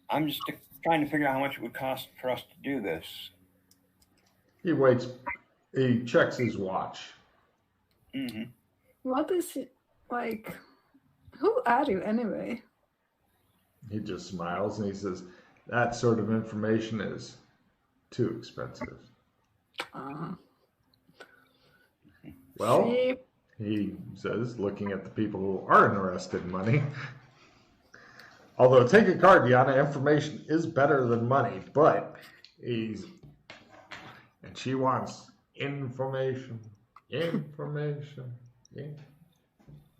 I'm just trying to figure out how much it would cost for us to do this. He waits. He checks his watch. Mm-hmm. What is it like? Who are you anyway? He just smiles and he says, "That sort of information is too expensive." Well, See? he says, looking at the people who are interested in money. Although, take a card, Diana, information is better than money, but and she wants information.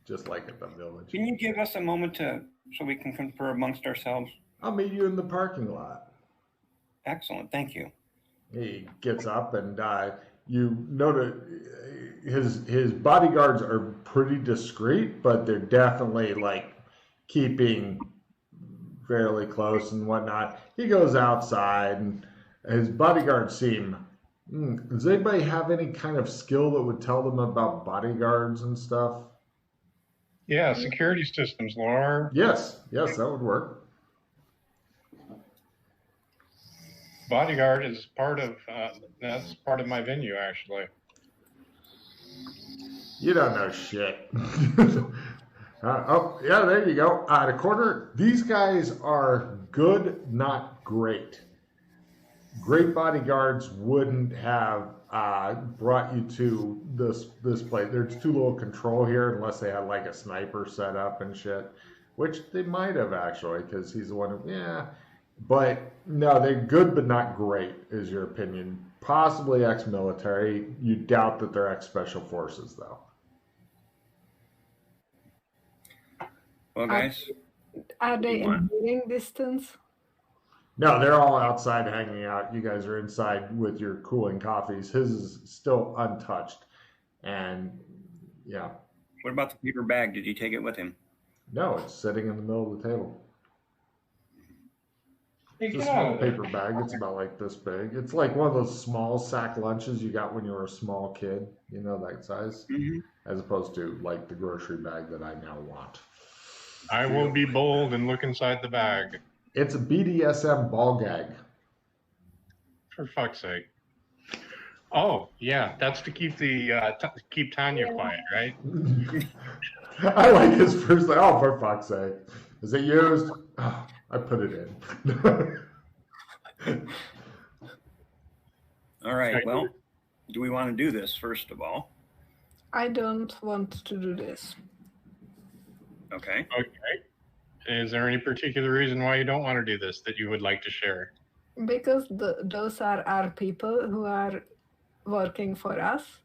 Just like at the village. Can you give us a moment so we can confer amongst ourselves? I'll meet you in the parking lot. Excellent, thank you. He gets up and you notice his bodyguards are pretty discreet, but they're definitely like keeping fairly close and whatnot. He goes outside and his bodyguards seem. Does anybody have any kind of skill that would tell them about bodyguards and stuff? Yeah, security systems, Laura. Yes, that would work. Bodyguard is that's part of my venue, actually. You don't know shit. Oh, yeah, there you go. The corner, these guys are good, not great. Great bodyguards wouldn't have brought you to this place. There's too little control here unless they had like a sniper set up and shit, which they might have actually, because he's the one who, But no, they're good but not great, is your opinion. Possibly ex-military. You doubt that they're ex-special forces, though. Well, guys. Are they in hearing distance? No, they're all outside hanging out. You guys are inside with your cooling coffees. His is still untouched. And, yeah. What about the paper bag? Did he take it with him? No, it's sitting in the middle of the table. Hey, It's a small paper bag. It's about like this big. It's like one of those small sack lunches you got when you were a small kid. You know, that size? Mm-hmm. As opposed to like the grocery bag that I now want. I will be bold and look inside the bag. It's a BDSM ball gag. For fuck's sake. Oh, yeah, that's to keep keep Tanya quiet, right? I like his first thing. Oh, for fuck's sake. Is it used? Oh, I put it in. All right, well, do we want to do this first of all? I don't want to do this. Okay. Is there any particular reason why you don't want to do this that you would like to share? Because those are our people who are working for us,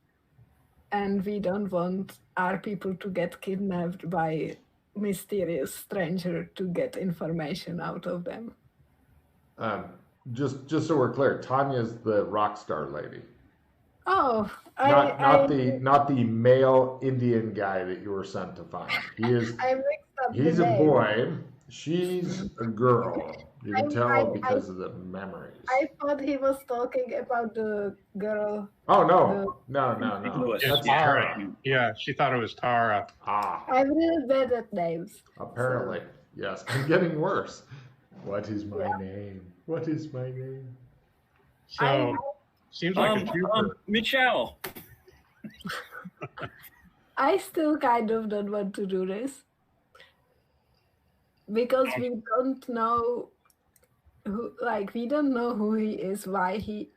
and we don't want our people to get kidnapped by mysterious stranger to get information out of them. Just so we're clear, Tanya's the rock star lady. Oh, not the male Indian guy that you were sent to find. He is. He's a boy. She's a girl. You can tell because of the memories. I thought he was talking about the girl. Oh, no. No. That's Tara. Yeah, she thought it was Tara. I'm really bad at names. Apparently. So. Yes. I'm getting worse. What is my name? What is my name? So, seems like a trooper. Michelle. I still kind of don't want to do this. Because we don't know we don't know who he is, why he,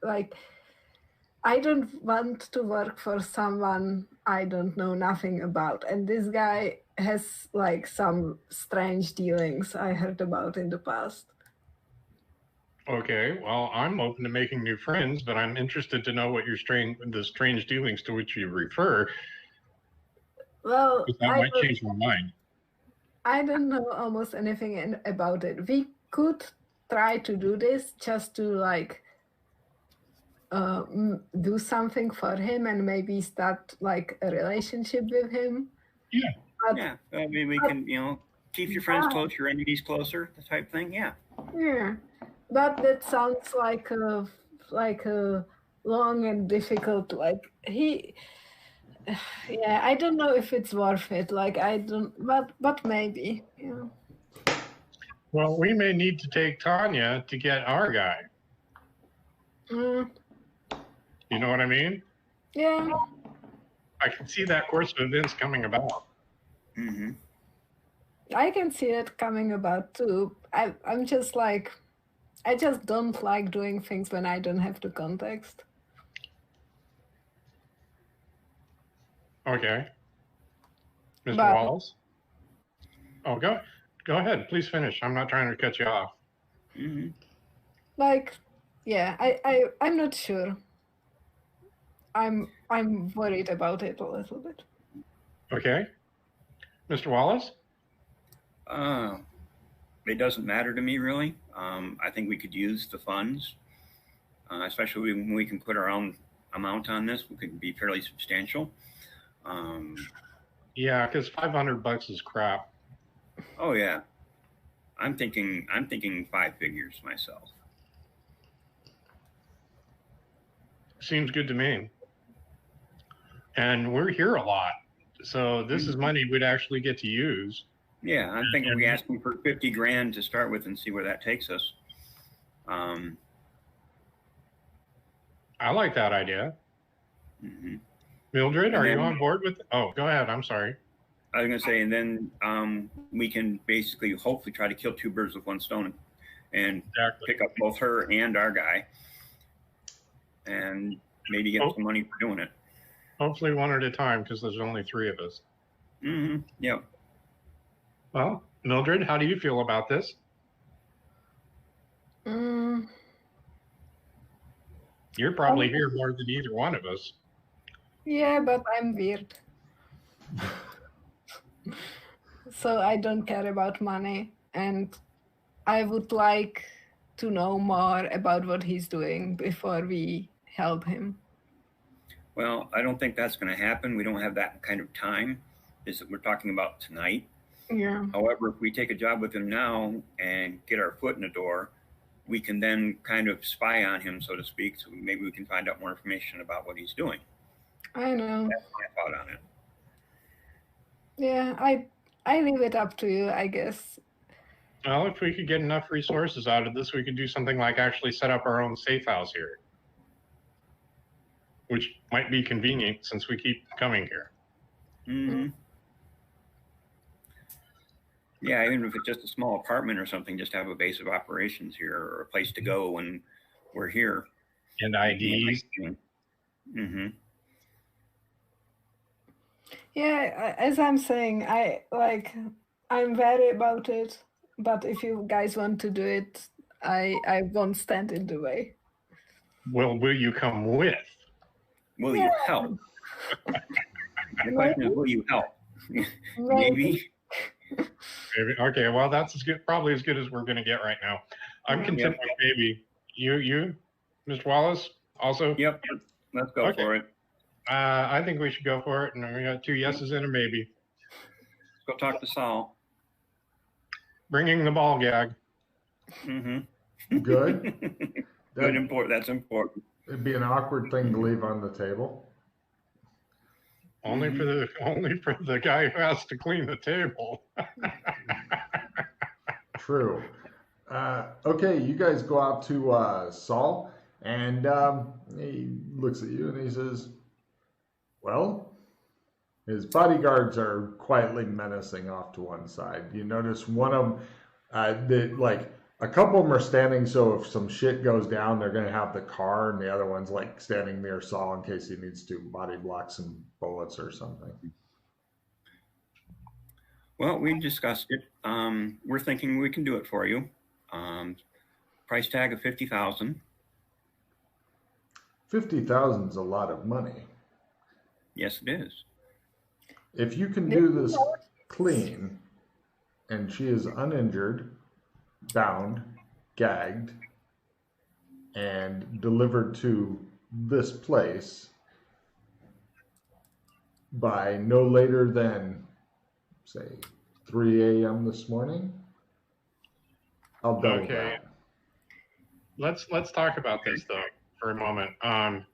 I don't want to work for someone I don't know nothing about. And this guy has, some strange dealings I heard about in the past. Okay, well, I'm open to making new friends, but I'm interested to know what the strange dealings to which you refer. Well, that might change my mind. I don't know almost anything about it. We could try to do this just to do something for him and maybe start a relationship with him. Yeah. Maybe we can, keep your friends close, your enemies closer, the type thing. Yeah. Yeah, but that sounds like a long and difficult. I don't know if it's worth it. But maybe. Yeah. Well, we may need to take Tanya to get our guy. Mm, You know what I mean? yeah, I can see that course of events coming about. Mm-hmm. I can see it coming about too. I'm just like, I just don't like doing things when I don't have the context. Okay. Mr. But- Wallace? Oh, go ahead. Please finish. I'm not trying to cut you off. Mm-hmm. Like, yeah, I'm not sure. I'm worried about it a little bit. Okay. Mr. Wallace? It doesn't matter to me really. I think we could use the funds, especially when we can put our own amount on this. We could be fairly substantial. Yeah, because $500 is crap. Oh yeah, I'm thinking 5 figures myself. Seems good to me. And we're here a lot. So this is money we'd actually get to use. Yeah, I'm thinking we ask them for 50 grand to start with and see where that takes us. I like that idea. Mhm. Mildred, And are you then- on board with? Oh, go ahead. I'm sorry. I was going to say, and then we can basically hopefully try to kill 2 birds with 1 stone and Exactly. pick up both her and our guy and maybe get some money for doing it. Hopefully one at a time because there's only 3 of us. Mm-hmm. Yep. Well, Mildred, how do you feel about this? Mm, You're probably here more than either one of us. yeah, but I'm weird. So I don't care about money, and I would like to know more about what he's doing before we help him. Well, I don't think that's going to happen. We don't have that kind of time. Is that we're talking about tonight. Yeah. However, if we take a job with him now and get our foot in the door, we can then kind of spy on him, so to speak. So maybe we can find out more information about what he's doing. I know. That's my thought on it. Yeah, I leave it up to you, I guess. Well, if we could get enough resources out of this, we could do something like actually set up our own safe house here, which might be convenient since we keep coming here. Mm-hmm. Yeah, even if it's just a small apartment or something, just have a base of operations here or a place to go when we're here. And IDs. Mm-hmm. Yeah, as I'm saying, I'm wary about it, but if you guys want to do it, I won't stand in the way. Well, will you come with? Will you help? The question is, will you help? Maybe. Okay, well, that's probably as good as we're going to get right now. I'm content with maybe. You, Mr. Wallace, also? Yep. Let's go for it. I think we should go for it, and we got 2 yeses and a maybe. Let's go talk to Saul. Bringing the ball gag. Mm-hmm. Good. Good. That's important. It'd be an awkward thing to leave on the table. Only for the guy who has to clean the table. True. Okay, you guys go out to Saul, and he looks at you and he says, well, his bodyguards are quietly menacing off to one side. You notice one of them, a couple of them are standing, so if some shit goes down, they're going to have the car, and the other one's like standing near Saul in case he needs to body block some bullets or something. Well, we discussed it. We're thinking we can do it for you. Price tag of $50,000. 50,000 is a lot of money. Yes, it is. If you can do this clean, and she is uninjured, bound, gagged, and delivered to this place by no later than, say, 3 a.m. this morning, I'll double Okay. that. Let's talk about this though. for a moment.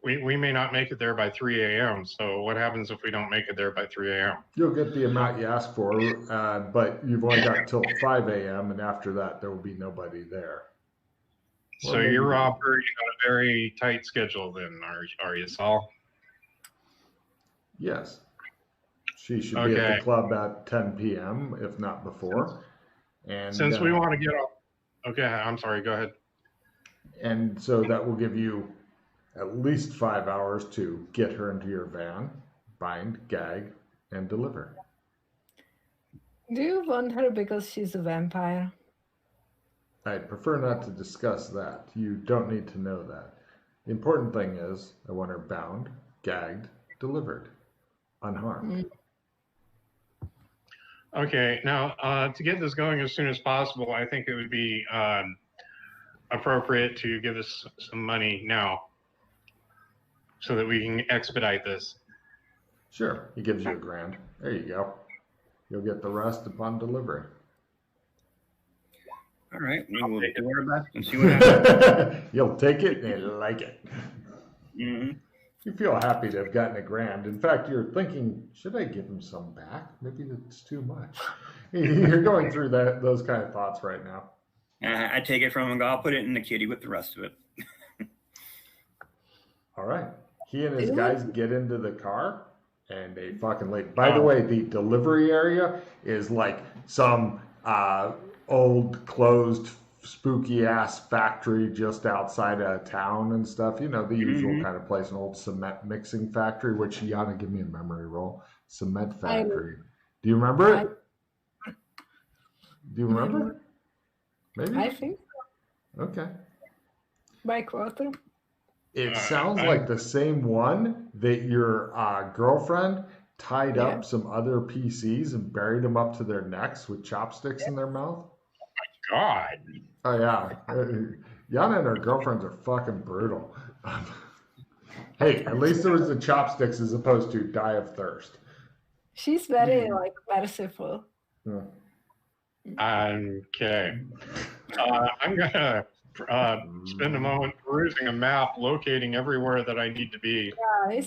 We may not make it there by 3 a.m. So what happens if we don't make it there by 3 a.m.? You'll get the amount you asked for, but you've only got till 5 a.m. and after that there will be nobody there. So you're operating on a very tight schedule then, are you, Saul? Yes. She should be at the club at 10 p.m., if not before. And since we want to get off. Okay, I'm sorry, go ahead. And so that will give you at least 5 hours to get her into your van, bind, gag, and deliver. Do you want her because she's a vampire? I'd prefer not to discuss that. You don't need to know that. The important thing is I want her bound, gagged, delivered, unharmed. Okay, now to get this going as soon as possible, I think it would be appropriate to give us some money now so that we can expedite this. Sure, he gives you $1,000. There you go. You'll get the rest upon delivery. All right, we will do our best and see what happens. You'll take it and like it. Mm-hmm. You feel happy to have gotten $1,000. In fact, you're thinking, should I give him some back? Maybe it's too much. You're going through those kind of thoughts right now. I take it from him and go, I'll put it in the kitty with the rest of it. All right. He and his guys get into the car and they fucking leave. By the way, the delivery area is like some old closed spooky ass factory just outside of town and stuff. You know, the usual kind of place, an old cement mixing factory, which Yana, give me a memory roll. Cement factory. Do you remember it? Do you remember? Maybe? I think so. Okay. By quarter. It sounds like the same one that your girlfriend tied up some other PCs and buried them up to their necks with chopsticks in their mouth. God. Oh, yeah. Yana and her girlfriends are fucking brutal. Hey, at least there was the chopsticks as opposed to die of thirst. She's very, merciful. Yeah. Okay. I'm going to spend a moment perusing a map, locating everywhere that I need to be.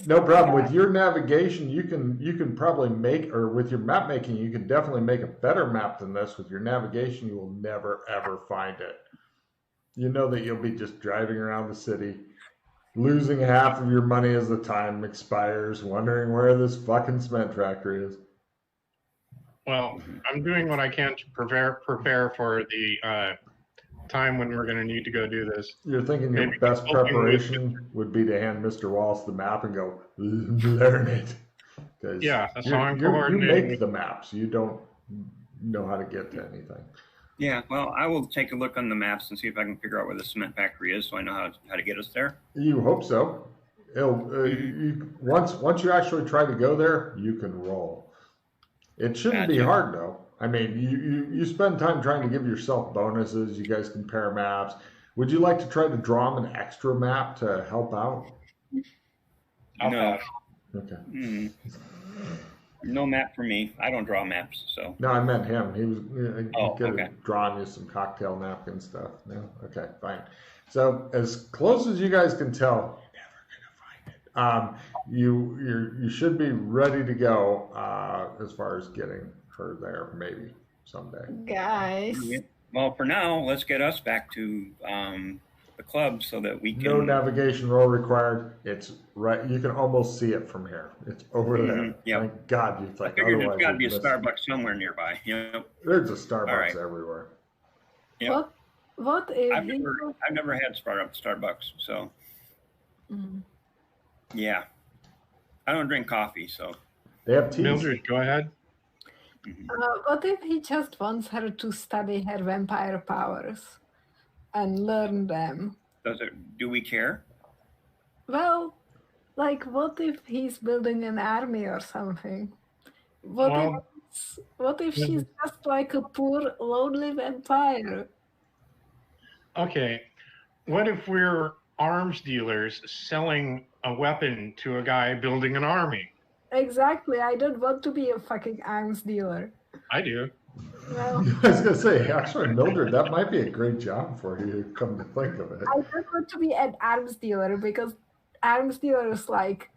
No problem. With your navigation, you can probably make, or with your map making, you can definitely make a better map than this. With your navigation, you will never, ever find it. You know that you'll be just driving around the city, losing half of your money as the time expires, wondering where this fucking cement factory is. Well, I'm doing what I can to prepare for the time when we're going to need to go do this. You're thinking your best preparation would be to hand Mr. Wallace the map and go, learn it. Yeah, that's how I'm coordinating. You make the maps. You don't know how to get to anything. Yeah, well, I will take a look on the maps and see if I can figure out where the cement factory is so I know how to get us there. You hope so. Once you actually try to go there, you can roll. It shouldn't be hard, though. I mean, you spend time trying to give yourself bonuses. You guys compare maps. Would you like to try to draw them an extra map to help out? No. Okay. No map for me. I don't draw maps, so. No, I meant him. He was could have drawn you some cocktail napkin stuff. No? Okay, fine. So as close as you guys can tell, you're never gonna find it. You should be ready to go as far as getting her there, maybe someday. Guys. Well, for now, let's get us back to the club so that we can. No navigation roll required. It's right. You can almost see it from here. It's over there. Yep. Thank God you think. I figured there's got to be a Starbucks somewhere nearby. Yep. There's a Starbucks everywhere. Yep. What if I've never had Starbucks, so yeah. I don't drink coffee, so. They have tea. Mildred, go ahead. What if he just wants her to study her vampire powers and learn them? Do we care? Well, what if he's building an army or something? What if she's just like a poor, lonely vampire? Okay. What if we're arms dealers selling a weapon to a guy building an army? Exactly. I don't want to be a fucking arms dealer. I do. Well, I was gonna say, actually, Mildred, that might be a great job for you. Come to think of it. I don't want to be an arms dealer because arms dealers like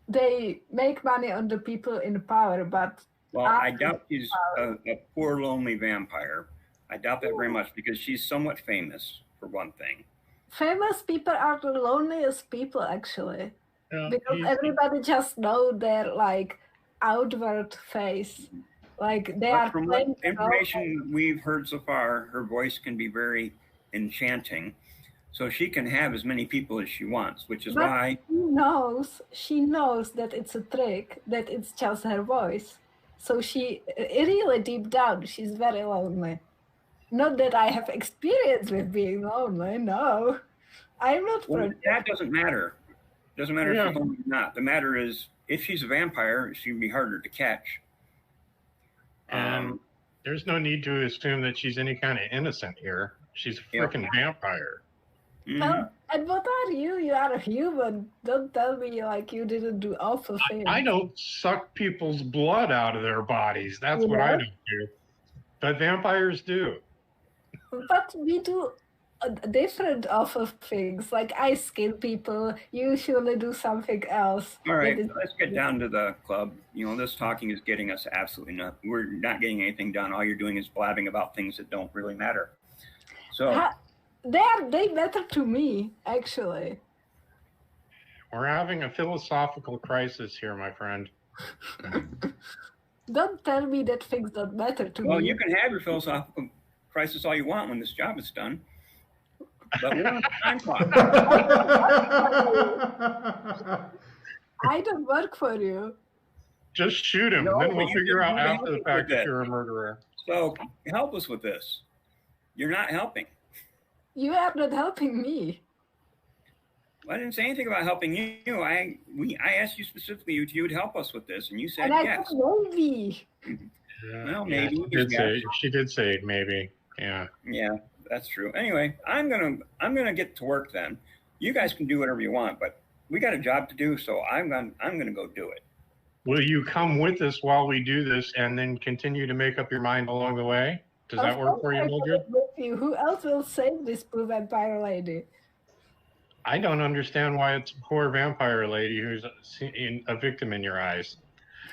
they make money on the people in power, but Well, I doubt she's a poor, lonely vampire. I doubt that very much because she's somewhat famous, for one thing. famous people are the loneliest people, actually, Yeah, because everybody just know their like outward face, like they But are from what playing the role. information we've heard so far, her voice can be very enchanting. So she can have as many people as she wants, which is But why she knows that it's a trick, that it's just her voice. So she really deep down, she's very lonely. Not that I have experience with being lonely, no. I'm not well, pro- that doesn't matter. Doesn't matter Yeah. if she's lonely or not. The matter is, if she's a vampire, she'd be harder to catch. And there's no need to assume that she's any kind of innocent here. She's a Yeah. freaking vampire. Mhm. Well, and what are you? You are a human. Don't tell me like you didn't do awful things. I don't suck people's blood out of their bodies. That's what I Yeah. don't do. But vampires do. But we do different awful things. Like I skin people. You usually do something else. All right, that is- let's get down to the club. You know, this talking is getting us absolutely nothing. We're not getting anything done. All you're doing is blabbing about things that don't really matter. So, They matter to me, actually. We're having a philosophical crisis here, my friend. Don't tell me that things don't matter to well, me. you can have your philosophical crisis all you want when this job is done. But we're on time clock. I don't work for you. Just shoot him, No, then we'll but you figure can out do after the that fact with if it. you're a murderer. So help us with this. You're not helping. You are not helping me. I didn't say anything about helping you. I asked you specifically if you would help us with this, and you said And I yes. said maybe. Well, maybe. She did say maybe. Yeah. Yeah, that's true. Anyway, I'm gonna get to work then. You guys can do whatever you want, but we got a job to do, so I'm gonna go do it. Will you come with us while we do this and then continue to make up your mind along the way? Does that work for you, Of course I Mildred? will with you. Who else will save this poor vampire lady? I don't understand why it's a poor vampire lady who's a victim in your eyes.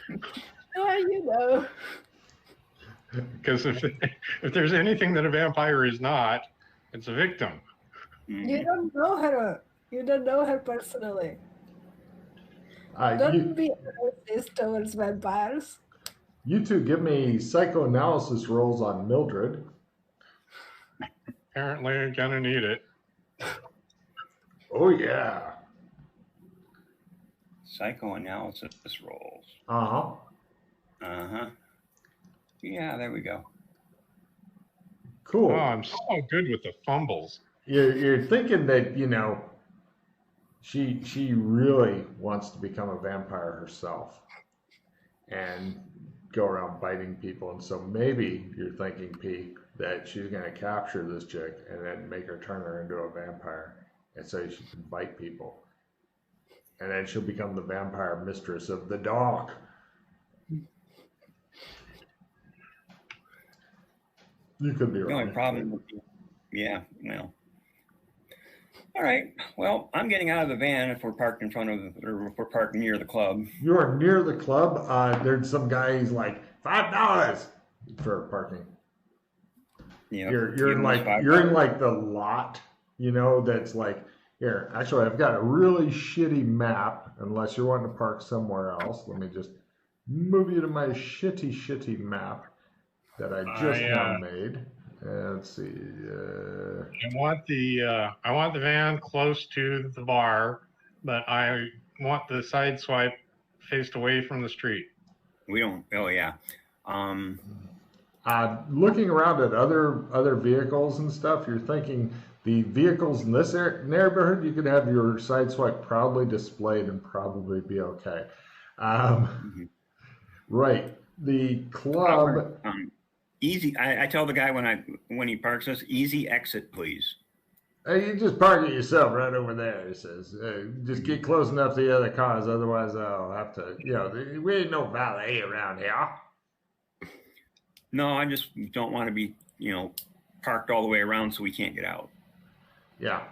You know. Because if there's anything that a vampire is not, it's a victim. You don't know her. You don't know her personally. Don't be racist towards vampires. You two give me psychoanalysis rolls on Mildred. Apparently, I'm gonna need it. Oh, yeah. Psychoanalysis rolls. Uh-huh. Uh-huh. Yeah, there we go. Cool. Oh, I'm so good with the fumbles. You're thinking that, you know, she really wants to become a vampire herself and go around biting people. And so maybe you're thinking, P, that she's going to capture this chick and then make her turn her into a vampire and so she can bite people. And then she'll become the vampire mistress of the dog. You could be The wrong. only problem would be, yeah, well. All right. Well, I'm getting out of the van if we're parked in front of, or if we're parked near the club. You are near the club. There's some guy who's like $5 for parking. Yeah. You're in like the lot, you know, that's like, here, actually I've got a really shitty map, unless you're wanting to park somewhere else. Let me just move you to my shitty map that I just now made. Let's see. I want the van close to the bar, but I want the side swipe faced away from the street. We don't. Oh yeah. Looking around at other vehicles and stuff, you're thinking the vehicles in this neighborhood, you could have your side swipe proudly displayed and probably be okay. Right. The club. Easy. I tell the guy when he parks us, easy exit, please. Hey, you just park it yourself right over there, he says. Just get close enough to the other cars, otherwise I'll have to, you know, we ain't no valet around here. No, I just don't want to be, parked all the way around so we can't get out. Yeah.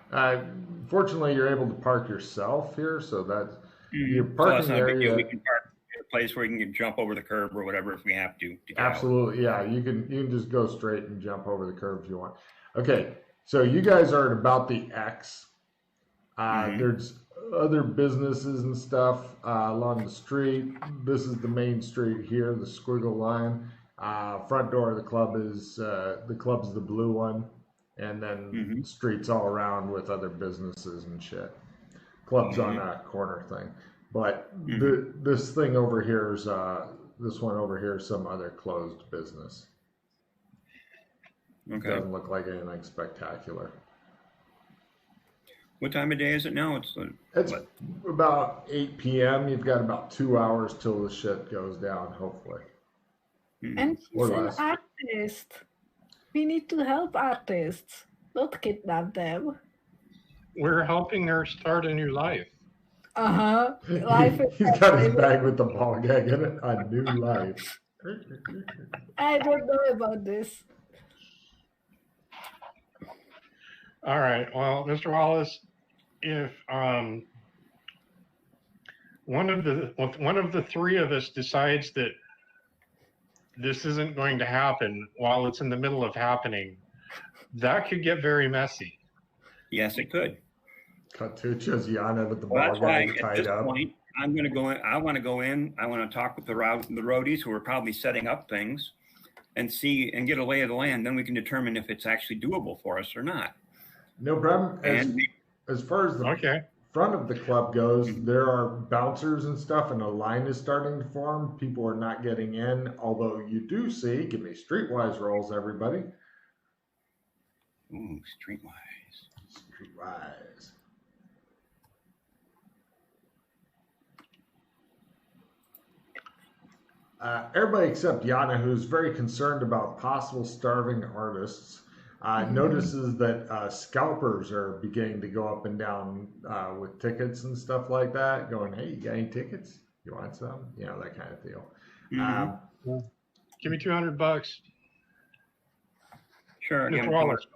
Fortunately, you're able to park yourself here, so that your So that's parking not a big deal. area. We can park in a place where we can jump over the curb or whatever if we have to get out. Absolutely, yeah. You can just go straight and jump over the curb if you want. Okay, so you guys are at about the X. There's other businesses and stuff along the street. This is the main street here, the squiggle line. Front door of the club is the blue one, and then streets all around with other businesses and shit. Club's on a corner thing, but this thing over here is this one over here is some other closed business. Okay. Doesn't look like anything spectacular. What time of day is it now? It's about 8 p.m. You've got about 2 hours till the shit goes down, hopefully. And he's an artist. We need to help artists, not kidnap them. We're helping her start a new life. Life is He's got his bag with the ball gag in it. A new life. I don't know about this. All right. Well, Mr. Wallace, if one of the three of us decides that this isn't going to happen while it's in the middle of happening, that could get very messy. Yes, it could. Cut to just Yana with the Well, ball that's why gag at tied this up. point, I'm going to go in. I want to go in. I want to talk with the roadies who are probably setting up things and see and get a lay of the land. Then we can determine if it's actually doable for us or not. No problem. As far as the front of the club goes, there are bouncers and stuff, and a line is starting to form. People are not getting in, although you do see, give me streetwise rolls, everybody. Ooh, streetwise. Streetwise. Everybody except Yana, who's very concerned about possible starving artists, notices that scalpers are beginning to go up and down with tickets and stuff like that, going, hey, you got any tickets? You want some? You know, that kind of deal. Give me $200. Sure. Mr. Wallace.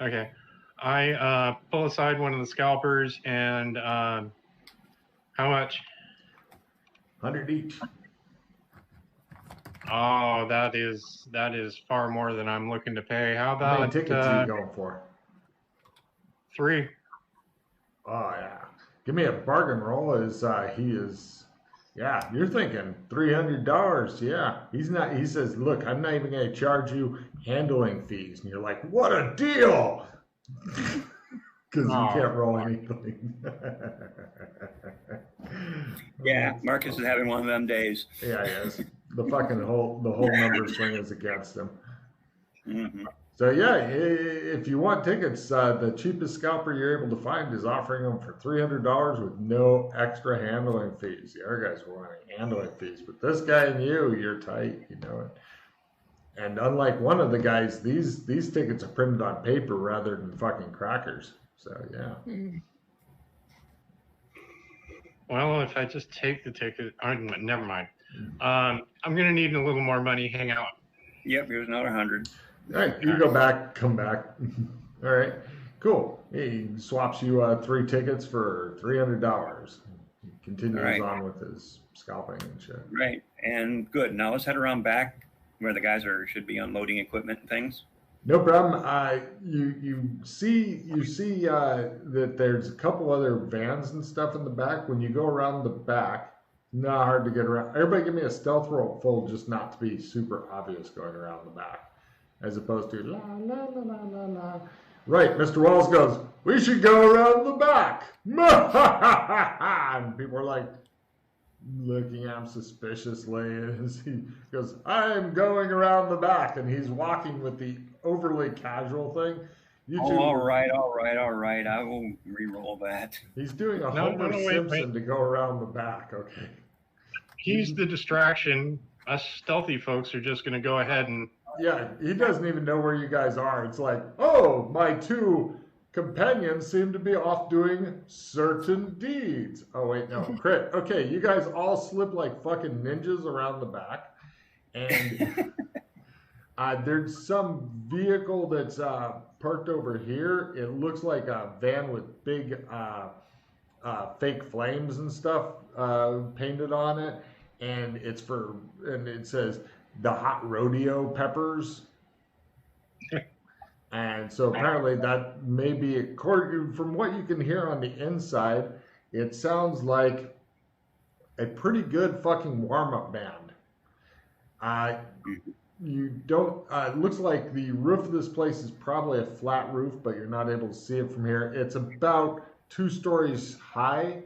Okay. I pull aside one of the scalpers and how much? 100 each. Oh, that is far more than I'm looking to pay. How about How many tickets are you going for? 3? Oh yeah. Give me a bargain roll yeah, you're thinking $300. Yeah. He says, look, I'm not even gonna charge you handling fees. And you're like, what a deal! Because you can't roll anything. Yeah, Marcus is having one of them days. Yeah, he is. The whole number swing is against him. So yeah, if you want tickets, the cheapest scalper you're able to find is offering them for $300 with no extra handling fees. The other guys were wanting handling fees, but this guy and you're tight, you know it. And unlike one of the guys, these tickets are printed on paper rather than fucking crackers. So yeah. Well, if I just take the ticket, never mind. I'm gonna need a little more money. Hang out. Yep, here's another 100. All right, you go back, come back. All right, cool. He swaps you 3 tickets for $300. He continues on with his scalping and shit. Right, and good. Now let's head around back where the guys should be unloading equipment and things. No problem. You see that there's a couple other vans and stuff in the back. When you go around the back, not hard to get around. Everybody give me a stealth roll full, just not to be super obvious going around the back, as opposed to la la la la la la. Right, Mr. Wells goes, we should go around the back. And people are like looking at him suspiciously as he goes, I'm going around the back, and he's walking with the overly casual thing. All right. I will re-roll that. He's doing a Homer Simpson to go around the back. Okay. He's the distraction. Us stealthy folks are just going to go ahead and... Yeah, he doesn't even know where you guys are. It's like, oh, my 2 companions seem to be off doing certain deeds. Oh, wait, no, crit. Okay, you guys all slip like fucking ninjas around the back. And There's some vehicle that's parked over here. It looks like a van with big fake flames and stuff painted on it, and and it says the Hot Rodeo Peppers. And so apparently that may be, from what you can hear on the inside, it sounds like a pretty good fucking warm-up band. You don't, it looks like the roof of this place is probably a flat roof, but you're not able to see it from here. It's about 2 stories high.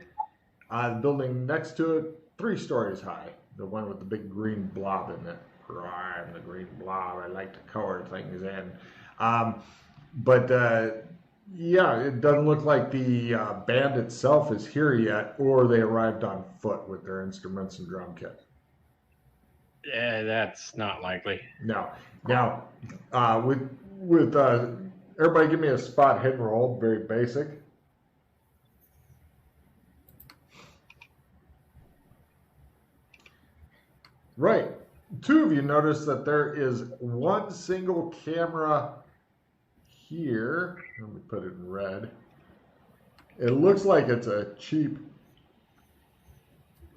The building next to it, 3 stories high. The one with the big green blob in it. I'm the green blob. I like to color things in. Yeah, it doesn't look like the band itself is here yet, or they arrived on foot with their instruments and drum kit. Yeah, that's not likely. No. Now, with everybody, give me a spot hidden roll, very basic. Right. 2 of you notice that there is one single camera here. Let me put it in red. It looks like it's a cheap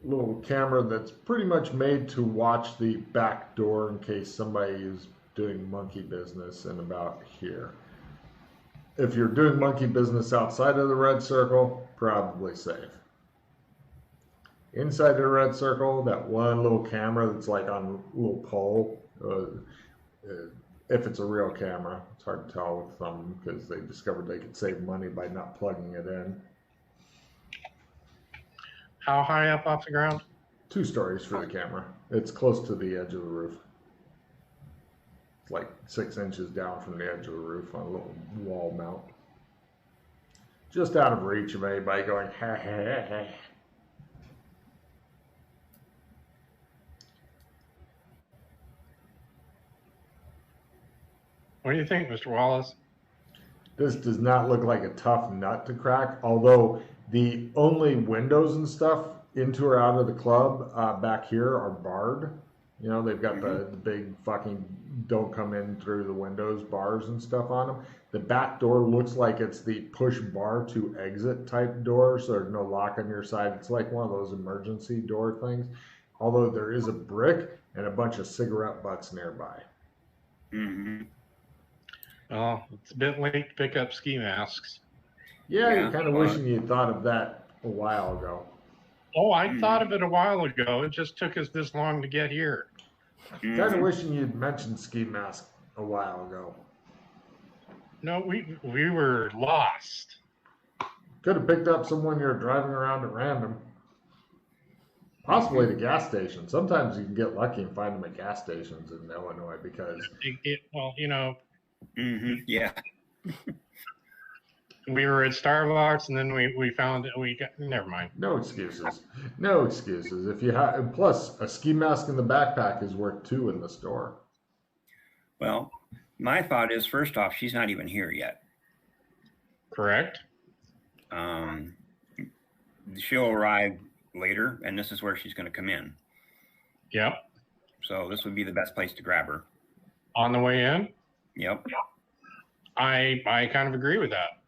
little camera that's pretty much made to watch the back door in case somebody is doing monkey business in about here. If you're doing monkey business outside of the red circle, probably safe. Inside of the red circle, that one little camera that's like on a little pole, if it's a real camera, it's hard to tell with them because they discovered they could save money by not plugging it in. How high up off the ground? 2 stories for the camera. It's close to the edge of the roof. It's like 6 inches down from the edge of the roof on a little wall mount. Just out of reach of anybody going, ha ha ha ha. What do you think, Mr. Wallace? This does not look like a tough nut to crack, although the only windows and stuff into or out of the club back here are barred. You know, they've got the big fucking don't come in through the windows bars and stuff on them. The back door looks like it's the push bar to exit type door, so there's no lock on your side. It's like one of those emergency door things, although there is a brick and a bunch of cigarette butts nearby. Mm-hmm. Well, it's a bit late to pick up ski masks. Yeah, you're kind of wishing you'd thought of that a while ago. Oh, I thought of it a while ago. It just took us this long to get here. Kind of wishing you'd mentioned ski mask a while ago. No, we were lost. Could have picked up someone you're driving around at random. Possibly the gas station. Sometimes you can get lucky and find them at gas stations in Illinois because... Well, you know... Yeah. We were at Starbucks, and then we found it. Never mind. No excuses. No excuses. If you have, plus a ski mask in the backpack is worth 2 in the store. Well, my thought is, first off, she's not even here yet. Correct. She'll arrive later, and this is where she's going to come in. Yep. So this would be the best place to grab her. On the way in. Yep. I kind of agree with that.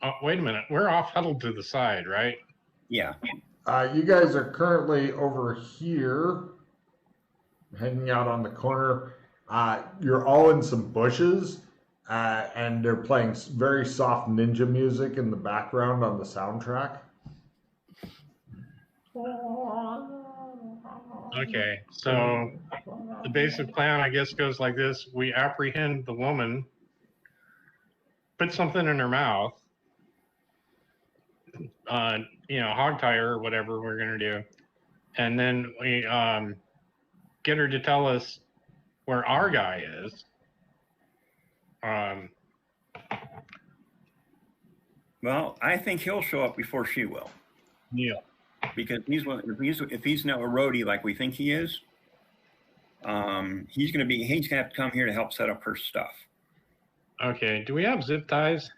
Oh, wait a minute. We're off huddled to the side, right? Yeah. You guys are currently over here, hanging out on the corner. You're all in some bushes, and they're playing very soft ninja music in the background on the soundtrack. Okay, so the basic plan, I guess, goes like this. We apprehend the woman, put something in her mouth, hog tie her or whatever we're going to do. And then we get her to tell us where our guy is. Well, I think he'll show up before she will. Yeah. Because if he's now a roadie like we think he is, he's gonna have to come here to help set up her stuff. Okay. Do we have zip ties?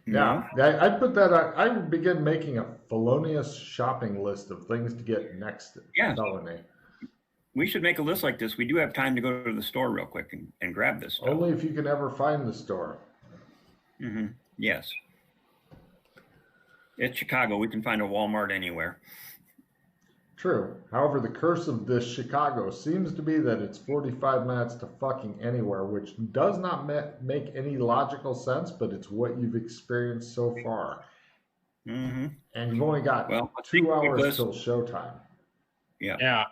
Yeah, I put that on. I would begin making a felonious shopping list of things to get next felony. we should make a list like this. We do have time to go to the store real quick and grab this stuff. Only if you can ever find the store. Yes. It's Chicago. We can find a Walmart anywhere. True. However, the curse of this Chicago seems to be that it's 45 minutes to fucking anywhere, which does not make any logical sense, but it's what you've experienced so far. And you've only got 2 hours till showtime. Yeah.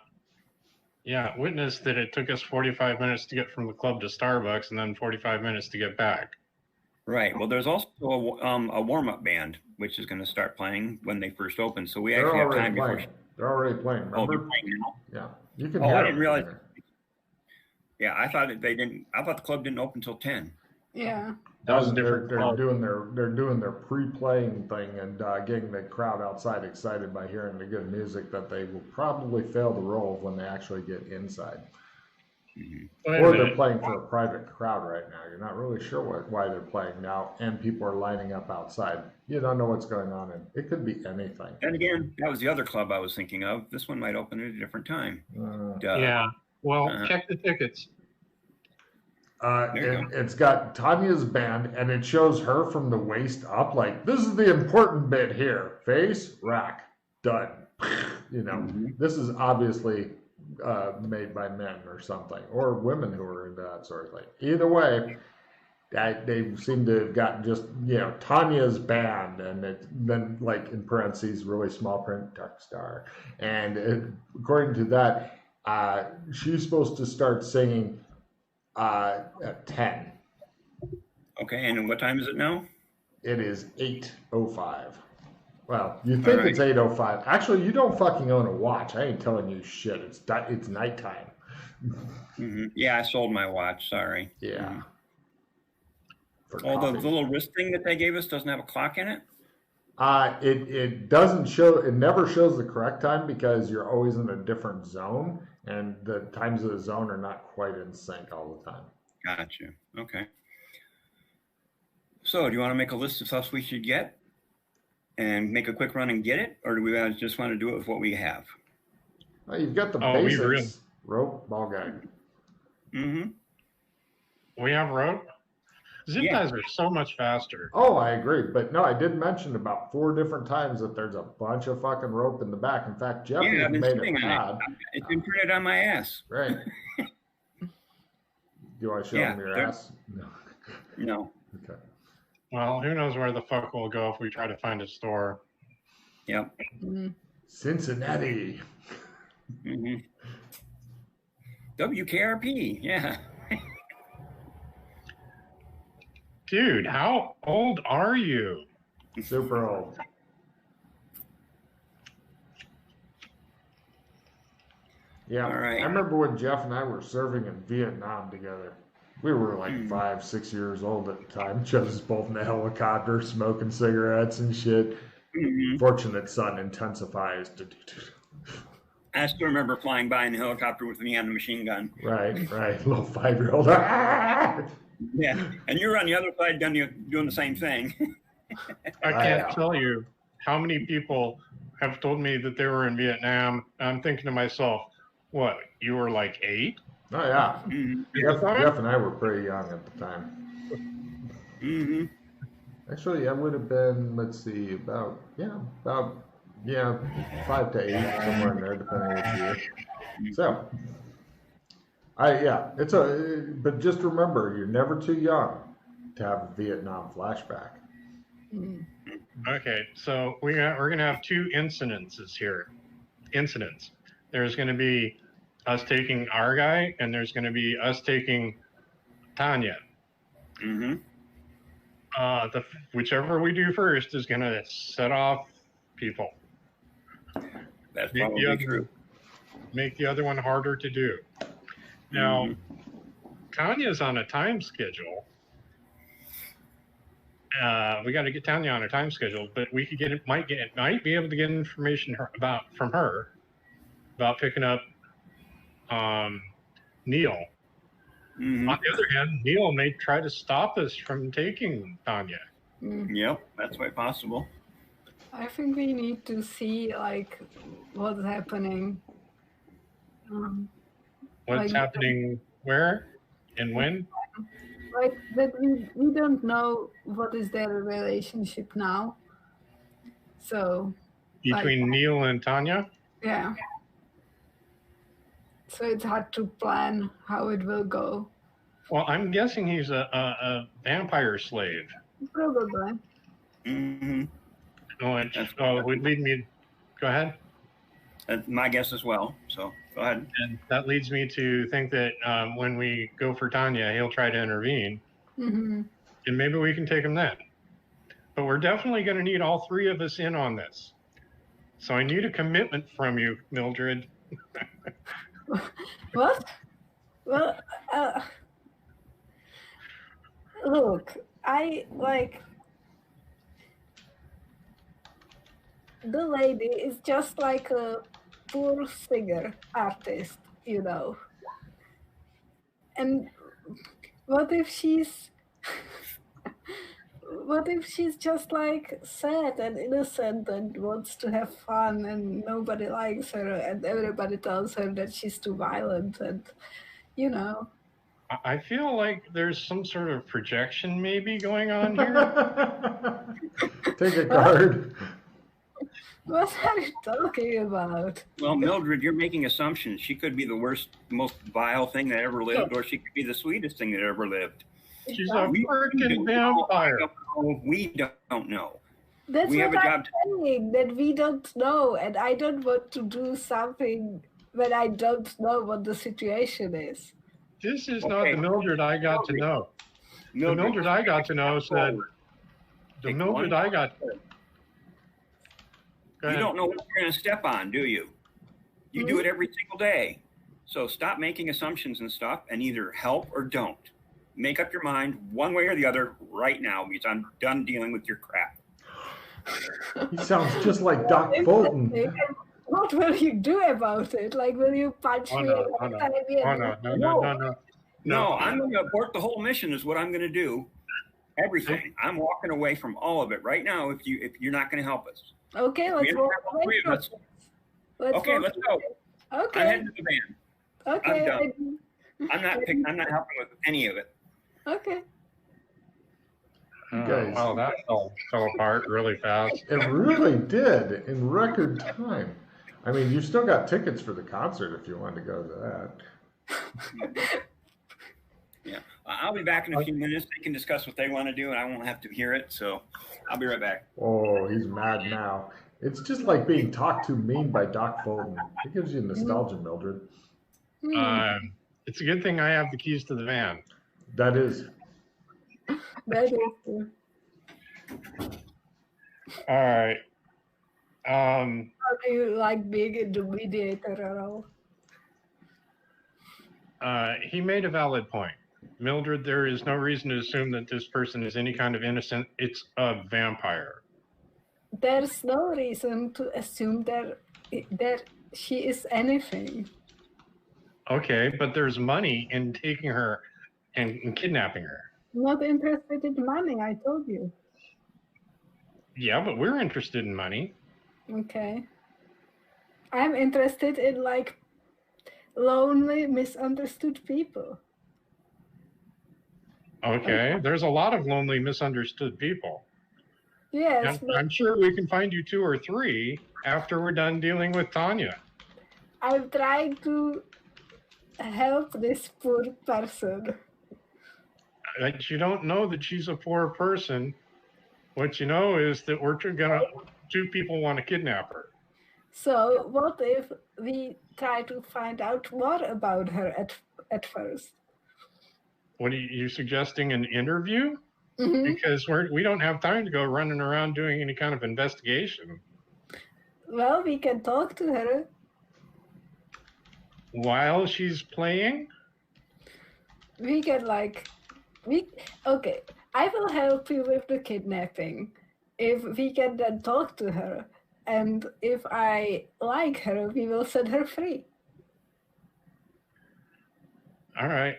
Witness that it took us 45 minutes to get from the club to Starbucks and then 45 minutes to get back. Right. Well, there's also a warm-up band, which is going to start playing when they first open. So we actually have time before. They're already playing. Remember? Oh, they're playing now? Yeah. You can. I didn't realize. Yeah, I thought they didn't. I thought the club didn't open until 10. Yeah. That was different. They're doing their pre-playing thing and getting the crowd outside excited by hearing the good music that they will probably fail the role of when they actually get inside. Or they're playing for a private crowd right now. You're not really sure why they're playing now, and people are lining up outside. You don't know what's going on, and it could be anything. And again, that was the other club I was thinking of. This one might open at a different time. Yeah. Well, check the tickets. It's got Tanya's band, and it shows her from the waist up. Like, this is the important bit here. Face, rack, done. This is obviously made by men or something, or women who are into that sort of thing. Either way, they seem to have gotten just Tanya's band, and then like in parentheses, really small print, Dark Star, and according to that, she's supposed to start singing at 10. Okay, and what time is it now? It is 8:05. Well, you think it's 8:05. Actually, you don't fucking own a watch. I ain't telling you shit. It's nighttime. Yeah, I sold my watch. Sorry. Yeah. The little wrist thing that they gave us doesn't have a clock in it? It doesn't show. It never shows the correct time because you're always in a different zone, and the times of the zone are not quite in sync all the time. Gotcha. Okay. So, do you want to make a list of stuff we should get? And make a quick run and get it, or do we just want to do it with what we have? Well, you've got the basics: rope, ball gag. We have rope. Zip ties are so much faster. Oh, I agree, but no, I did mention about 4 different times that there's a bunch of fucking rope in the back. In fact, Jeff has made a pad. It's been printed on my ass. Right. Do you want to show them your ass? No. Okay. Well, who knows where the fuck we'll go if we try to find a store. Yep. Cincinnati. WKRP, yeah. Dude, how old are you? Super old. Yeah, all right. I remember when Jeff and I were serving in Vietnam together. We were like 5, 6 years old at the time. Jeff was both in a helicopter, smoking cigarettes and shit. Fortunate son intensifies. I still remember flying by in a helicopter with me on the machine gun. Right. Little 5-year-old. Yeah, and you're on the other side doing the same thing. I can't tell you how many people have told me that they were in Vietnam. I'm thinking to myself, what, you were like 8? Oh, yeah. Jeff and I were pretty young at the time. Actually, I would have been, let's see, about 5 to 8, somewhere in there, depending on which year. So, but just remember, you're never too young to have a Vietnam flashback. Okay, so we're going to have 2 incidences here. There's going to be us taking our guy, and there's going to be us taking Tanya. Whichever we do first is going to set off people. That's probably true. Make the other one harder to do. Now, Tanya's on a time schedule. We got to get Tanya on a time schedule, but we could might be able to get information from her about picking up Neil. On the other hand, Neil may try to stop us from taking Tanya. Yep, that's quite possible. I think we need to see like what's happening. What's Like, happening where and when? like that we don't know what is their relationship now. So Between Neil and Tanya? yeah. So it's hard to plan how it will go. Well, I'm guessing he's a vampire slave. Probably. Mm-hmm. Oh, would lead me. Go ahead. That's my guess as well. So go ahead. And that leads me to think that when we go for Tanya, he'll try to intervene, Mm-hmm. and maybe we can take him then. But we're definitely going to need all three of us in on this. So I need a commitment from you, Mildred. What? Well, look, I like the lady is just like a poor singer artist, you know. And what if she's what if she's just like sad and innocent and wants to have fun and nobody likes her and everybody tells her that she's too violent and you know. I feel like there's some sort of projection maybe going on here. Take a card. What are you talking about? Well, Mildred, you're making assumptions. She could be the worst, most vile thing that ever lived, or she could be the sweetest thing that ever lived. She's a freaking vampire. We don't know. That's We have what a I'm job saying, that we don't know, and I don't want to do something when I don't know what the situation is. This is not the Mildred I got to know. The Mildred I got to know said, the Mildred I got. You don't know what you're going to step on, do you? You do it every single day. So stop making assumptions and stuff and either help or don't. Make up your mind one way or the other right now because I'm done dealing with your crap. He sounds just like Doc Fulton. What will you do about it? Like, will you punch me? No, I'm going to abort the whole mission is what I'm going to do. Everything. I'm walking away from all of it right now if you're not going to help us. Okay, let's walk away from it. Let's go. Okay. I'm heading to the van. Okay. I'm not helping with any of it. Okay. Guys. Wow, that fell apart really fast. It really did in record time. I mean, you still got tickets for the concert if you wanted to go to that. Yeah, I'll be back in a few minutes. They can discuss what they want to do, and I won't have to hear it. So I'll be right back. Oh, he's mad now. It's just like being talked to mean by Doc Fulton. It gives you nostalgia, Mildred. It's a good thing I have the keys to the van. That is. That is true. All right. How do you like being in the mediator at all? He made a valid point. Mildred, there is no reason to assume that this person is any kind of innocent. It's a vampire. There's no reason to assume that she is anything. Okay, but there's money in taking her and kidnapping her. Not interested in money, I told you. Yeah, but we're interested in money. Okay. I'm interested in like lonely, misunderstood people. Okay, there's a lot of lonely, misunderstood people. Yes. I'm sure we can find you 2 or 3 after we're done dealing with Tanya. I'm trying to help this poor person. But you don't know that she's a poor person. What you know is that two people want to kidnap her. So what if we try to find out more about her at first? What are you suggesting, an interview? Mm-hmm. Because we don't have time to go running around doing any kind of investigation. Well, we can talk to her. While she's playing? We can okay, I will help you with the kidnapping. If we can then talk to her, and if I like her, we will set her free. All right.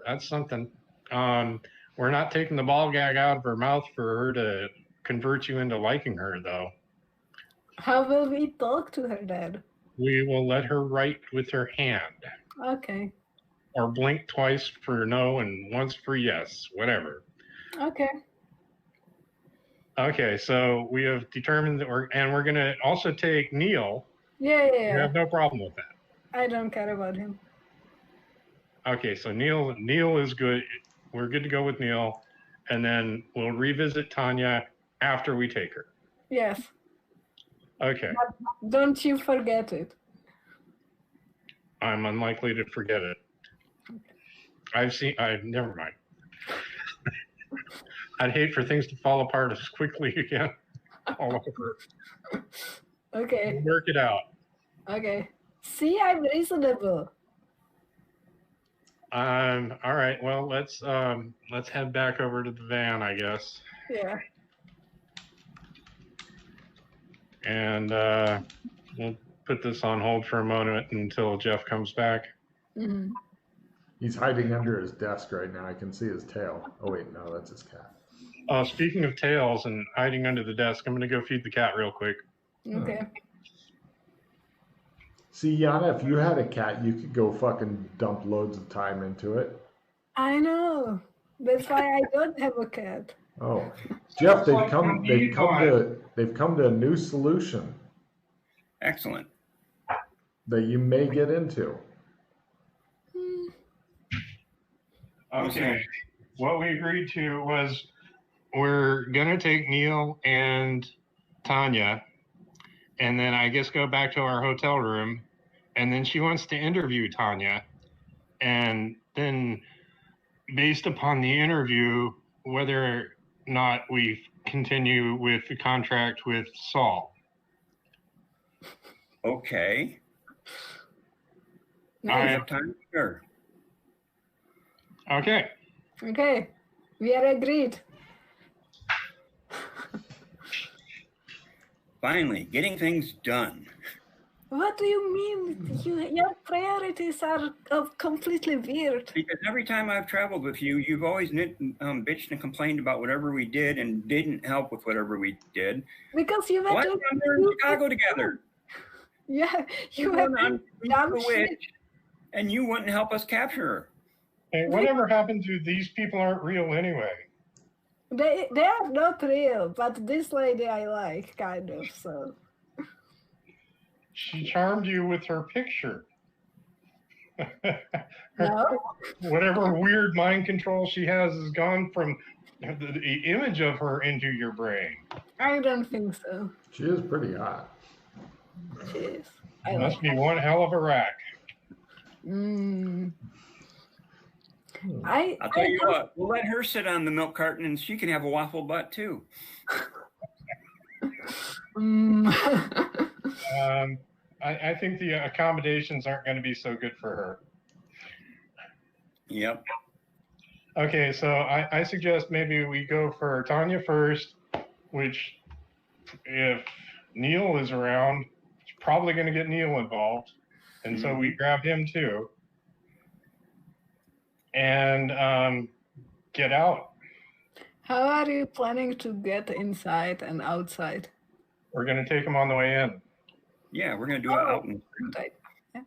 That's something. We're not taking the ball gag out of her mouth for her to convert you into liking her, though. How will we talk to her then? We will let her write with her hand. Okay. Or blink twice for no and once for yes, whatever. Okay. Okay, so we have determined that we're going to also take Neil. Yeah. You have no problem with that. I don't care about him. Okay, so Neil is good. We're good to go with Neil, and then we'll revisit Tanya after we take her. Yes. Okay. But don't you forget it. I'm unlikely to forget it. Never mind. I'd hate for things to fall apart as quickly again. All over. Okay. We'll work it out. Okay. See, I'm reasonable. All right. Well, let's head back over to the van, I guess. Yeah. And we'll put this on hold for a moment until Jeff comes back. Mm-hmm. He's hiding under his desk right now. I can see his tail. Oh wait, no, that's his cat. Speaking of tails and hiding under the desk, I'm going to go feed the cat real quick. Okay. See, Yana, if you had a cat, you could go fucking dump loads of time into it. I know. That's why I don't have a cat. Oh, Jeff, they've come to a new solution Excellent. that you may get into. Okay. What we agreed to was we're going to take Neil and Tanya, and then I guess go back to our hotel room, and then she wants to interview Tanya, and then based upon the interview, whether or not we continue with the contract with Saul. Okay. Nice. I have time. Sure. Okay. Okay. We are agreed. Finally, getting things done. What do you mean? Your priorities are completely weird. Because every time I've traveled with you, you've always bitched and complained about whatever we did and didn't help with whatever we did. Because you were Why did we in Chicago together? Yeah, you went were on dumb the shit. witch, and you wouldn't help us capture her. Hey, whatever happened to these people aren't real anyway? They are not real, but this lady I like, kind of, so. She charmed you with her picture. No? Whatever weird mind control she has gone from the image of her into your brain. I don't think so. She is pretty hot. She is. Must be one hell of a rack. Mm. I'll tell you what, we'll let her sit on the milk carton and she can have a waffle butt too. I think the accommodations aren't going to be so good for her. Yep. Okay, so I suggest maybe we go for Tanya first, which if Neil is around, it's probably going to get Neil involved. And so we grab him too. And get out. How are you planning to get inside and outside? We're going to take him on the way in. Yeah, we're going to do it out. Right. Yeah.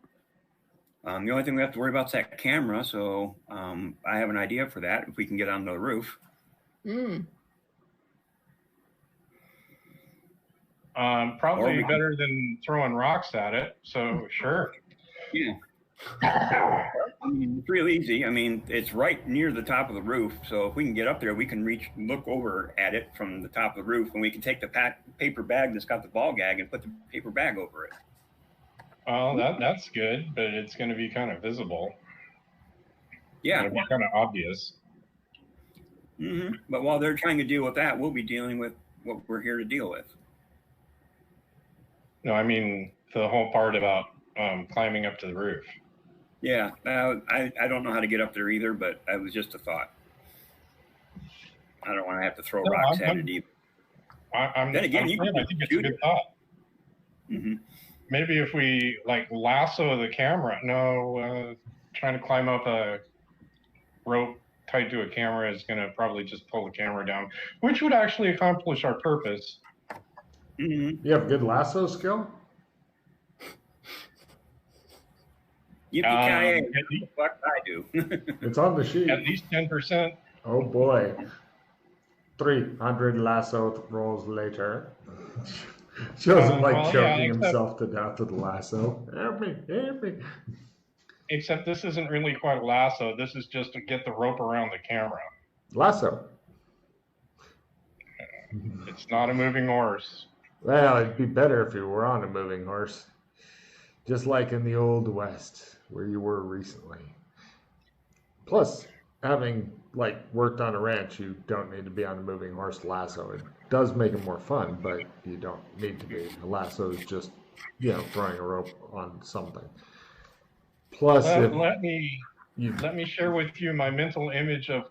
The only thing we have to worry about is that camera. So I have an idea for that. If we can get on the roof. Probably better than throwing rocks at it. So sure. Yeah. I mean, it's real easy. I mean, it's right near the top of the roof. So if we can get up there, we can look over at it from the top of the roof, and we can take the paper bag that's got the ball gag and put the paper bag over it. Well, that's good, but it's going to be kind of visible. Yeah. It'll be kind of obvious. Mm-hmm. But while they're trying to deal with that, we'll be dealing with what we're here to deal with. No, I mean the whole part about climbing up to the roof. Yeah, I don't know how to get up there either, but it was just a thought. I don't want to have to throw rocks at it either. I think it's a good thought. Mm-hmm. Maybe if we lasso the camera. No, trying to climb up a rope tied to a camera is going to probably just pull the camera down, which would actually accomplish our purpose. Mm-hmm. You have good lasso skill? Yippee-ki-yay. At least, Fuck I do. It's on the sheet. at least 10%. Oh boy. 300 lasso rolls later. She doesn't like choking himself to death with the lasso. Help me, help me. Except this isn't really quite a lasso. This is just to get the rope around the camera. Lasso. It's not a moving horse. Well, it'd be better if you were on a moving horse. Just like in the Old West, where you were recently. Plus, having worked on a ranch, you don't need to be on a moving horse lasso. It does make it more fun, but you don't need to be. A lasso is just, throwing a rope on something. Plus, let me share with you my mental image of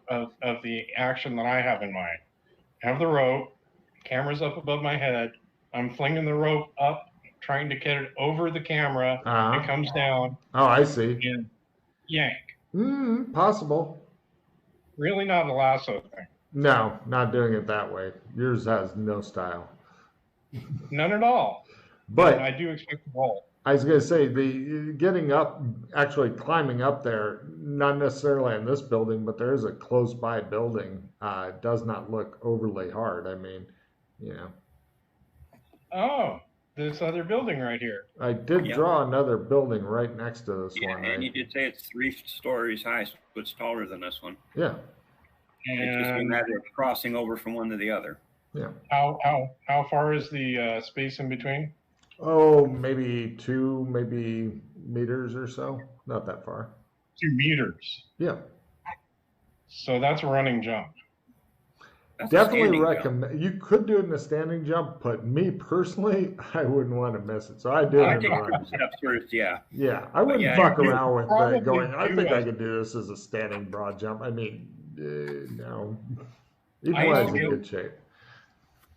the action that I have in mind. I have the rope, camera's up above my head. I'm flinging the rope up, trying to get it over the camera. It comes down. Oh, I see. And yank. Possible. Really not a lasso thing. No, not doing it that way. Yours has no style. None at all. But I do expect the roll. I was going to say, the getting up, actually climbing up there, not necessarily in this building, but there is a close by building. Does not look overly hard. I mean, Oh, this other building right here. I did draw another building right next to this one. And you did say it's 3 stories high, so it's taller than this one. Yeah. It's just a matter of crossing over from one to the other. Yeah. How far is the space in between? Oh, maybe 2 meters or so. Not that far. 2 meters. Yeah. So that's a running jump. That's Definitely recommend. You could do it in a standing jump, but me personally, I wouldn't want to miss it. So I do I it take in a couple steps first, yeah. Yeah, I wouldn't yeah, fuck you around with going, I do think it. I could do this as a standing broad jump. I mean, no. Even I when I was used in to. good shape.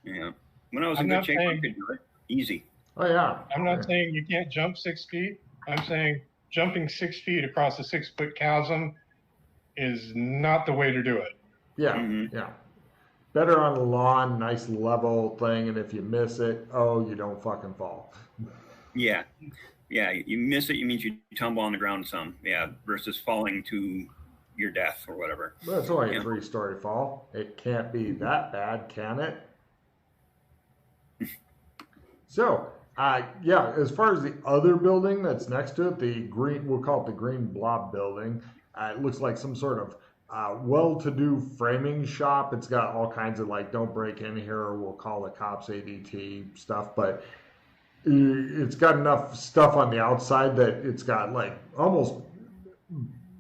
Yeah. When I was I'm in good not shape, I saying- could do it. Easy. Oh, yeah. I'm not saying you can't jump 6 feet. I'm saying jumping 6 feet across a 6-foot chasm is not the way to do it. Yeah, Mm-hmm. yeah. Better on the lawn, nice level thing, and if you miss it, you don't fucking fall. Yeah. Yeah, you miss it, you means you tumble on the ground some. Yeah, versus falling to your death or whatever. Well, it's only a 3-story fall. It can't be that bad, can it? So, as far as the other building that's next to it, the green, we'll call it the green blob building. It looks like some sort of well-to-do framing shop. It's got all kinds of don't break in here or we'll call the cops ADT stuff, but it's got enough stuff on the outside that it's got almost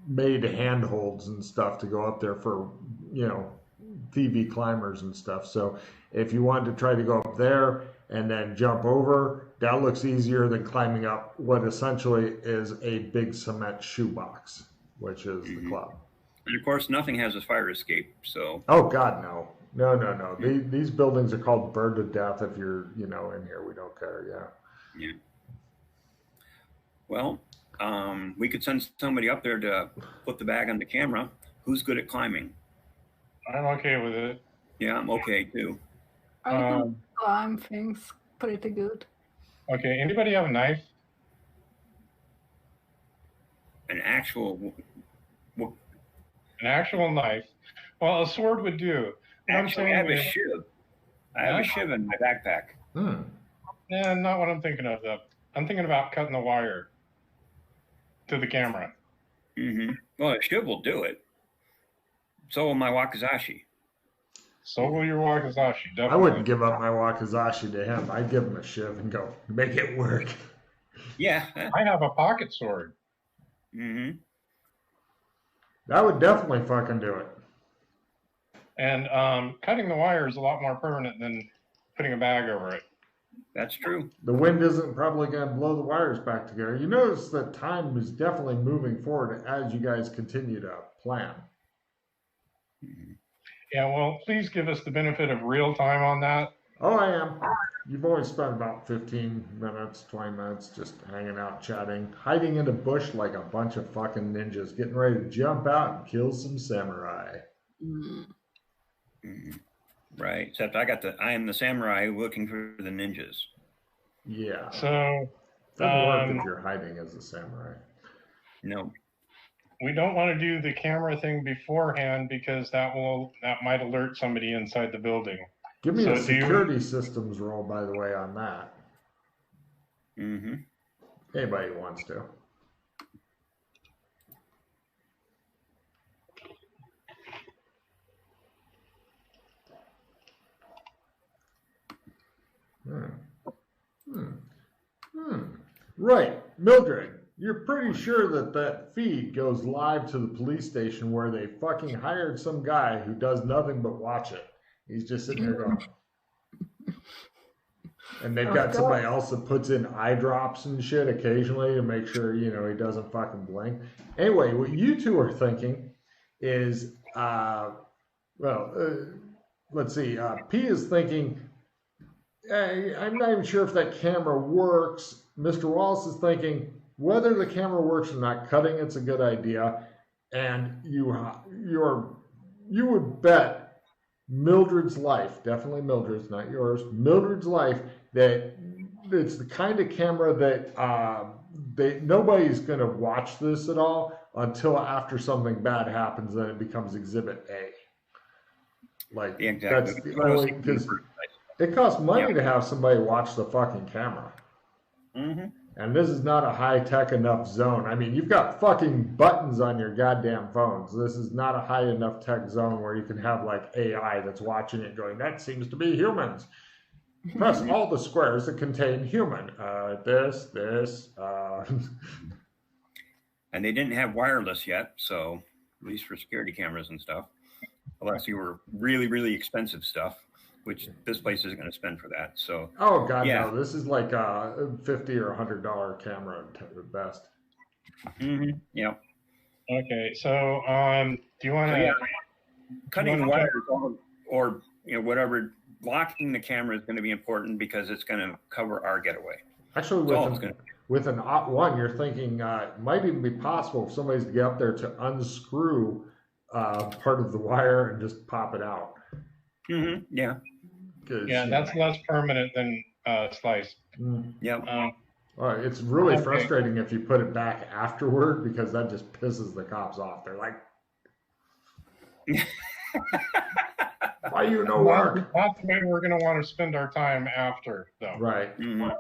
made handholds and stuff to go up there for, TV climbers and stuff. So if you wanted to try to go up there and then jump over, that looks easier than climbing up what essentially is a big cement shoebox, which is the club. And of course, nothing has a fire escape, so. Oh, God, no. No. These buildings are called burned to death if you're, in here. We don't care, Yeah. Well, we could send somebody up there to put the bag on the camera. Who's good at climbing? I'm okay with it. Yeah, I'm okay, too. I can climb things pretty good. Okay, anybody have a knife? An actual... An actual knife? Well, a sword would do. What I'm Actually, I have saying a is- shiv. I have a shiv in my backpack. Yeah, not what I'm thinking of, though. I'm thinking about cutting the wire to the camera. Mm-hmm. Well, a shiv will do it. So will my wakizashi. So will your wakizashi, definitely. I wouldn't give up my wakizashi to him. I'd give him a shiv and go, make it work. Yeah. I have a pocket sword. Mm-hmm. That would definitely fucking do it. And cutting the wire is a lot more permanent than putting a bag over it. That's true. The wind isn't probably going to blow the wires back together. You notice that time is definitely moving forward as you guys continue to plan. Yeah, well, please give us the benefit of real time on that. Oh, I am. You've only spent about 15 minutes, 20 minutes just hanging out, chatting, hiding in a bush like a bunch of fucking ninjas, getting ready to jump out and kill some samurai. Mm-hmm. Right. Except I am the samurai looking for the ninjas. Yeah. So, Doesn't work if you're hiding as a samurai. No. We don't want to do the camera thing beforehand because that might alert somebody inside the building. Give me a security systems roll, by the way, on that. Mm-hmm. Anybody wants to. Right, Mildred, you're pretty sure that feed goes live to the police station where they fucking hired some guy who does nothing but watch it. He's just sitting there going. And they've got somebody else that puts in eye drops and shit occasionally to make sure, he doesn't fucking blink. Anyway, what you two are thinking is, let's see, P is thinking, hey, I'm not even sure if that camera works. Mr. Wallace is thinking, whether the camera works or not, cutting it's a good idea. And you would bet Mildred's life, definitely Mildred's, not yours, Mildred's life, that it's the kind of camera that nobody's going to watch this at all until after something bad happens, then it becomes Exhibit A. Like, exactly. That's the only, because it costs money to have somebody watch the fucking camera. Mm-hmm. And this is not a high-tech enough zone. I mean, you've got fucking buttons on your goddamn phones. This is not a high enough tech zone where you can have, like, AI that's watching it going, that seems to be humans. Press all the squares that contain human. This. And they didn't have wireless yet, so at least for security cameras and stuff. Unless you were really, really expensive stuff, which this place isn't going to spend for that. So. Oh God, no! This is like a $50 or $100 camera at best. Mm-hmm. Yeah. Okay, so do you want to cutting the wires or whatever? Blocking the camera is going to be important because it's going to cover our getaway. Actually, with an OT1, you're thinking it might even be possible for somebody to get up there to unscrew part of the wire and just pop it out. Mm-hmm. Yeah. Yeah, that's less permanent than slice. Yeah. It's really frustrating if you put it back afterward because that just pisses the cops off. They're like, why you no work? Not the way we're going to want to spend our time after, though. Right. Mm-hmm.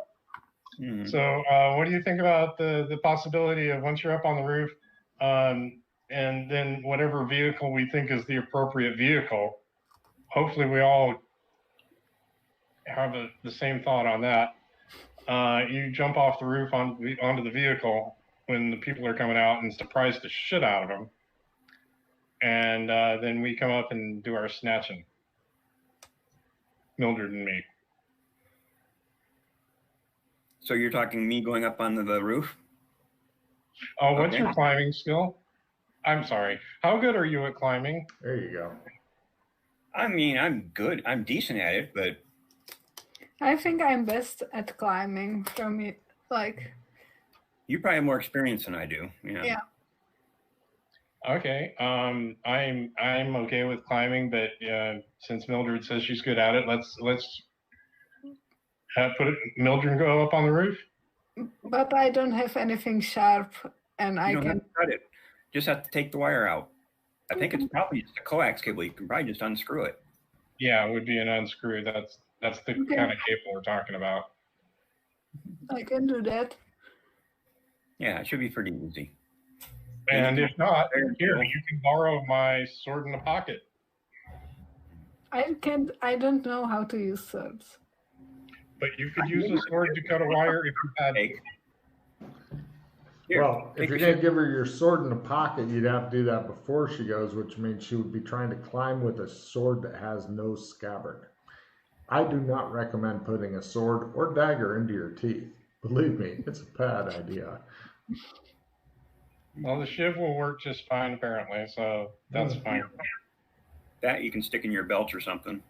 Mm-hmm. So what do you think about the possibility of once you're up on the roof, and then whatever vehicle we think is the appropriate vehicle, hopefully we all have the same thought on that. You jump off the roof onto the vehicle when the people are coming out and surprise the shit out of them. And then we come up and do our snatching. Mildred and me. So you're talking me going up onto the roof? Oh, what's your climbing skill? I'm sorry. How good are you at climbing? There you go. I mean, I'm good. I'm decent at it, but I think I'm best at climbing from it. Like, you probably have more experience than I do. Yeah. Okay. I'm okay with climbing, but since Mildred says she's good at it, let's Mildred go up on the roof. But I don't have anything sharp, and I can cut it. Just have to take the wire out. I think it's probably just a coax cable. You can probably just unscrew it. Yeah, it would be an unscrew. That's the kind of cable we're talking about. I can do that. Yeah, it should be pretty easy. And if not, here, you can borrow my sword in the pocket. I don't know how to use swords. But you could use a sword to cut a wire if you had to. Well, if you're going to give her your sword in the pocket, you'd have to do that before she goes, which means she would be trying to climb with a sword that has no scabbard. I do not recommend putting a sword or dagger into your teeth. Believe me, it's a bad idea. Well, the shiv will work just fine, apparently, so that's fine. That you can stick in your belt or something,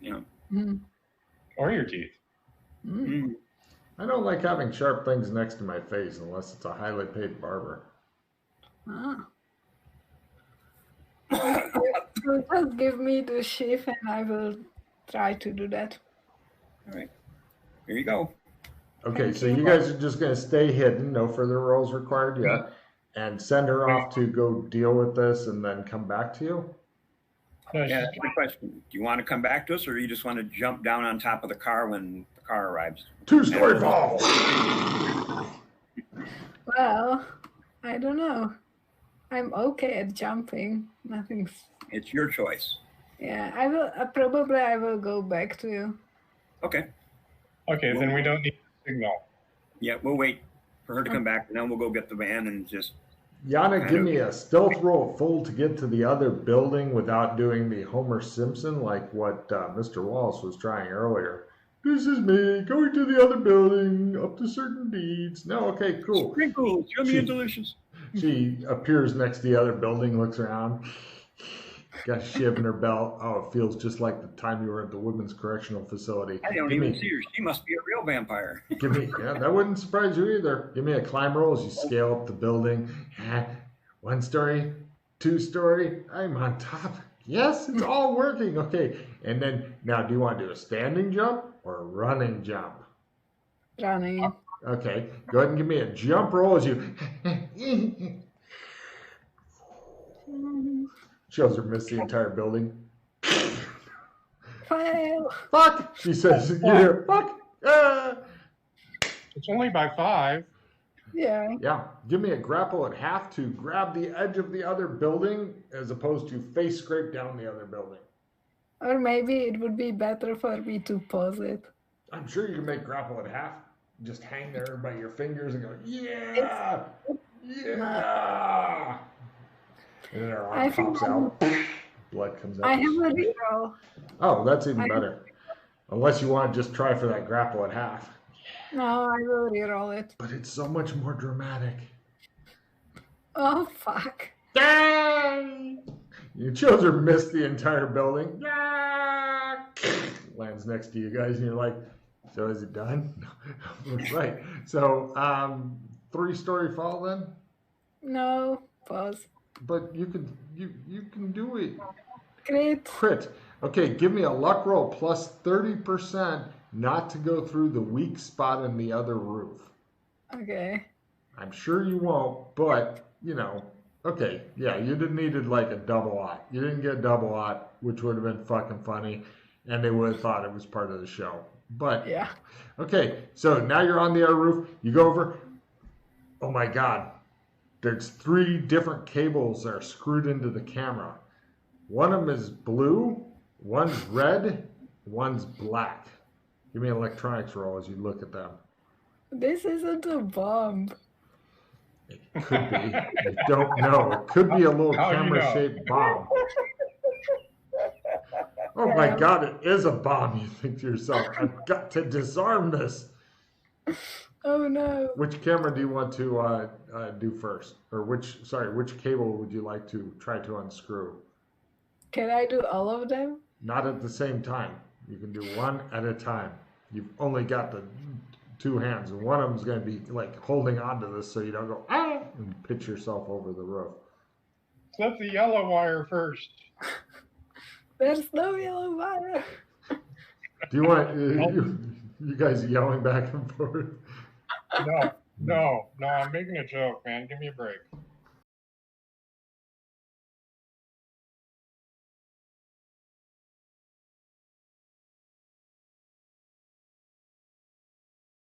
Or your teeth. Mm. I don't like having sharp things next to my face unless it's a highly paid barber. Ah. So just give me the shiv and I will try to do that. All right. Here you go. Okay, so you guys are just going to stay hidden. No further rolls required yet. and send her off to go deal with this and then come back to you? No, Yeah, that's my question. Do you want to come back to us, or do you just want to jump down on top of the car when the car arrives? 2-story fall. Well, I don't know. I'm okay at jumping. Nothing's. It's your choice. Yeah, I will. Probably I will go back to you. Okay. Okay, then we don't need a signal. Yeah, we'll wait for her to come back, and then we'll go get the van and just. Yana, give me a stealth roll full to get to the other building without doing the Homer Simpson like what Mr. Wallace was trying earlier. This is me going to the other building up to certain deeds. No, okay, cool. Sprinkles, yummy and delicious. She appears next to the other building, looks around, got a shiv in her belt. Oh, it feels just like the time you were at the Women's Correctional Facility. I don't even see her. She must be a real vampire. Yeah, that wouldn't surprise you either. Give me a climb roll as you scale up the building. 1 story, 2 story. I'm on top. Yes, it's all working. Okay, and then now, do you want to do a standing jump or a running jump? Running. Okay, go ahead and give me a jump roll as you. Shows her miss the entire building. Fail. Fuck! She says, you hear, fuck! Ah! It's only by 5. Yeah. Yeah, give me a grapple at half to grab the edge of the other building as opposed to face scrape down the other building. Or maybe it would be better for me to pause it. I'm sure you can make grapple at half. Just hang there by your fingers and go, yeah! Yeah! And then her arm pops out. Blood comes out. I have a reroll. Oh, that's even better. Unless you want to just try for that grapple at half. No, I will reroll it. But it's so much more dramatic. Oh, fuck. Yay! You chose her miss the entire building. Yeah! Lands next to you guys, and you're like, so is it done? Right. So, 3-story fall then? No, pause. But you can do it. Great. Crit. Okay, give me a luck roll plus 30% not to go through the weak spot in the other roof. Okay. I'm sure you won't, but, okay, yeah, you needed like a double aught. You didn't get a double aught, which would have been fucking funny, and they would have thought it was part of the show. But, yeah. Okay, so now you're on the other roof. You go over. Oh my God. There's 3 different cables that are screwed into the camera. One of them is blue, one's red, one's black. Give me an electronics roll as you look at them. This isn't a bomb. It could be. You don't know. It could be a little camera-shaped bomb. Oh my God, it is a bomb. You think to yourself, I've got to disarm this. Oh no. Which camera do you want to do first? Or which cable would you like to try to unscrew? Can I do all of them? Not at the same time. You can do one at a time. You've only got the 2 hands, and one of them's going to be like holding onto this so you don't go, ah, and pitch yourself over the roof. Flip the yellow wire first. There's no yellow wire. Do you want you guys yelling back and forth? No, I'm making a joke, man. Give me a break.